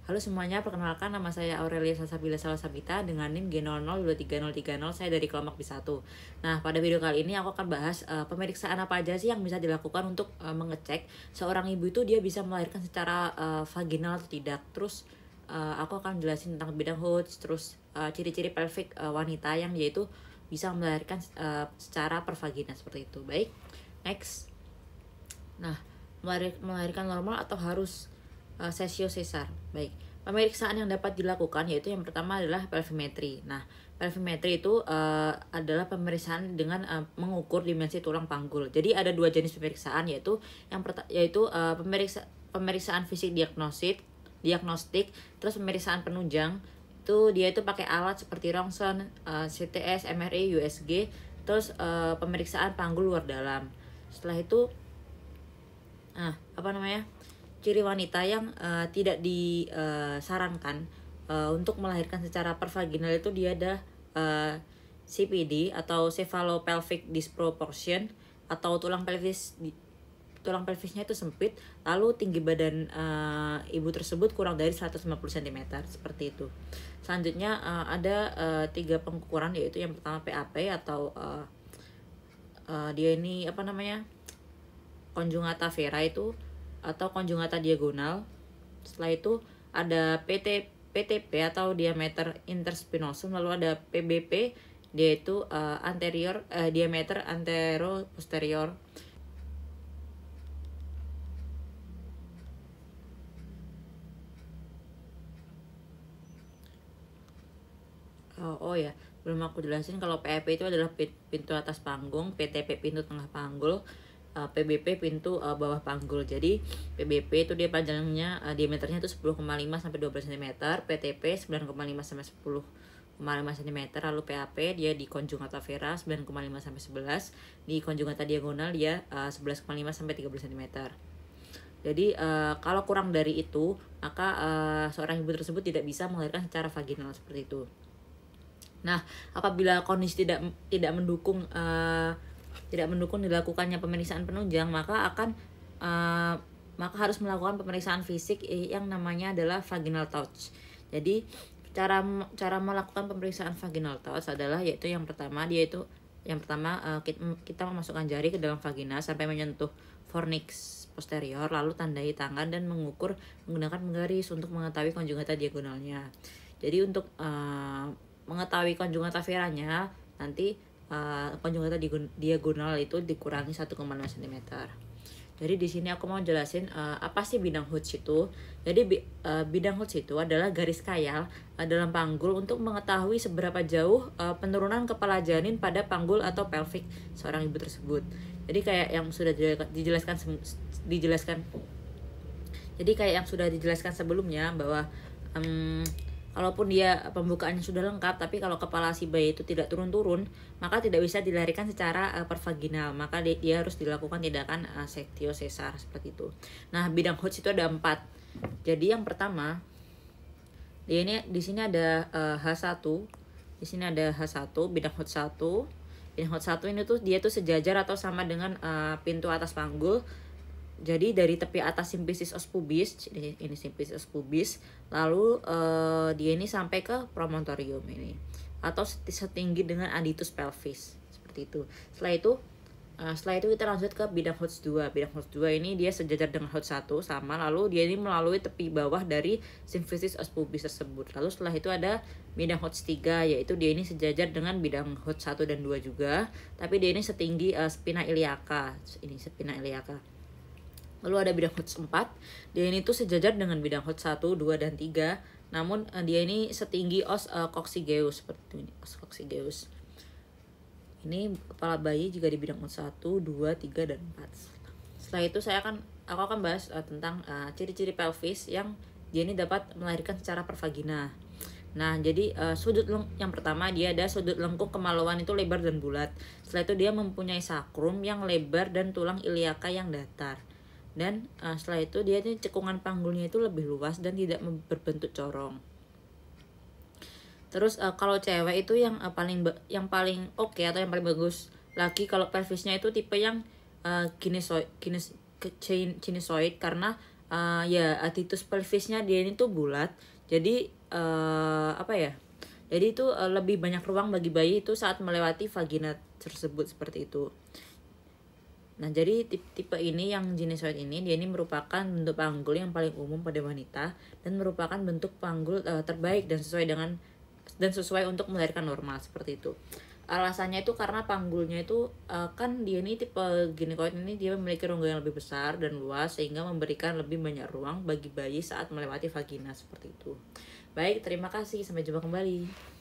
Halo semuanya, perkenalkan nama saya Aurelia Salsabila Salsabita dengan NIM G00233030. Saya dari kelompok B1. Nah, pada video kali ini aku akan bahas pemeriksaan apa aja sih yang bisa dilakukan untuk mengecek seorang ibu itu dia bisa melahirkan secara vaginal atau tidak. Terus aku akan jelasin tentang bidang HODS, terus ciri-ciri pelvic wanita yang dia itu bisa melahirkan secara pervagina seperti itu. Baik, next. Nah, melahirkan normal atau harus sesio sesar. Baik, pemeriksaan yang dapat dilakukan yaitu yang pertama adalah pelvimetri. Nah, pelvimetri itu adalah pemeriksaan dengan mengukur dimensi tulang panggul. Jadi ada dua jenis pemeriksaan yaitu pemeriksaan fisik diagnostik, terus pemeriksaan penunjang itu dia itu pakai alat seperti rongsen, CTS, MRI, USG, terus pemeriksaan panggul luar dalam. Setelah itu ciri wanita yang tidak disarankan untuk melahirkan secara pervaginal itu dia ada CPD atau cephalopelvic disproportion, atau tulang pelvisnya itu sempit, lalu tinggi badan ibu tersebut kurang dari 150 cm seperti itu. Selanjutnya ada 3 pengukuran, yaitu yang pertama PAP atau dia ini konjungata vera itu atau konjungata diagonal. Setelah itu ada PTP atau diameter interspinosum, lalu ada PBP, dia itu diameter antero posterior. Belum aku jelasin kalau PAP itu adalah pintu atas panggung, PTP pintu tengah panggul, PBP pintu bawah panggul. Jadi PBP itu dia panjangnya diameternya itu 10,5 sampai 12 cm, PTP 9,5 sampai 10,5 cm, lalu PAP dia di konjungata vera 9,5 sampai 11, di konjungata diagonal dia 11,5 sampai 13 cm. Jadi kalau kurang dari itu, maka seorang ibu tersebut tidak bisa melahirkan secara vaginal seperti itu. Nah, apabila kondisi tidak mendukung dilakukannya pemeriksaan penunjang, maka harus melakukan pemeriksaan fisik yang namanya adalah vaginal touch. Jadi cara melakukan pemeriksaan vaginal touch adalah kita memasukkan jari ke dalam vagina sampai menyentuh fornix posterior, lalu tandai tangan dan mengukur menggunakan menggaris untuk mengetahui konjungata diagonalnya. Jadi untuk mengetahui konjungata veranya, nanti konjungata diagonal itu dikurangi 1,5 cm. Jadi di sini aku mau jelasin apa sih bidang HODS itu. Jadi bidang HODS itu adalah garis khayal dalam panggul untuk mengetahui seberapa jauh penurunan kepala janin pada panggul atau pelvic seorang ibu tersebut. Jadi kayak yang sudah dijelaskan. Jadi kayak yang sudah dijelaskan sebelumnya bahwa kalaupun dia pembukaannya sudah lengkap, tapi kalau kepala si bayi itu tidak turun-turun, maka tidak bisa dilahirkan secara pervaginal, maka dia harus dilakukan tindakan sektio sesar seperti itu. Nah, bidang HODS itu ada 4. Jadi yang pertama, di sini ada H1. Di sini ada H1, bidang HODS 1. Bidang HODS 1 ini tuh dia tuh sejajar atau sama dengan pintu atas panggul. Jadi dari tepi atas simplicis os pubis, ini simplicis os pubis, lalu dia ini sampai ke promontorium ini, atau setinggi dengan aditus pelvis seperti itu. Setelah itu kita lanjut ke bidang HODS 2. Bidang HODS 2 ini dia sejajar dengan HODS 1 sama, lalu dia ini melalui tepi bawah dari simplicis os pubis tersebut. Lalu setelah itu ada bidang HODS 3, yaitu dia ini sejajar dengan bidang HODS 1 dan 2 juga, tapi dia ini setinggi spina iliaca. Ini spina iliaca. Lalu ada bidang HODS 4, dia ini tuh sejajar dengan bidang HODS 1, 2, dan 3, namun dia ini setinggi os coccygeus seperti ini, os coccygeus. Ini kepala bayi juga di bidang HODS 1, 2, 3, dan 4. Setelah itu aku akan bahas tentang ciri-ciri pelvis yang dia ini dapat melahirkan secara pervagina. Nah, jadi yang pertama dia ada sudut lengkung kemaluan itu lebar dan bulat. Setelah itu dia mempunyai sakrum yang lebar dan tulang iliaka yang datar. Dan setelah itu dia cekungan panggulnya itu lebih luas dan tidak berbentuk corong. Terus kalau cewek itu yang paling oke atau yang paling bagus lagi kalau pelvisnya itu tipe yang kinesoid, karena ya titus pelvisnya dia ini tuh bulat, jadi apa ya, jadi itu lebih banyak ruang bagi bayi itu saat melewati vagina tersebut seperti itu. Nah, jadi tipe ini yang jenis white ini, dia ini merupakan bentuk panggul yang paling umum pada wanita dan merupakan bentuk panggul terbaik dan sesuai untuk melahirkan normal seperti itu. Alasannya itu karena panggulnya itu kan dia ini tipe ginecoid ini dia memiliki rongga yang lebih besar dan luas sehingga memberikan lebih banyak ruang bagi bayi saat melewati vagina seperti itu. Baik, terima kasih, sampai jumpa kembali.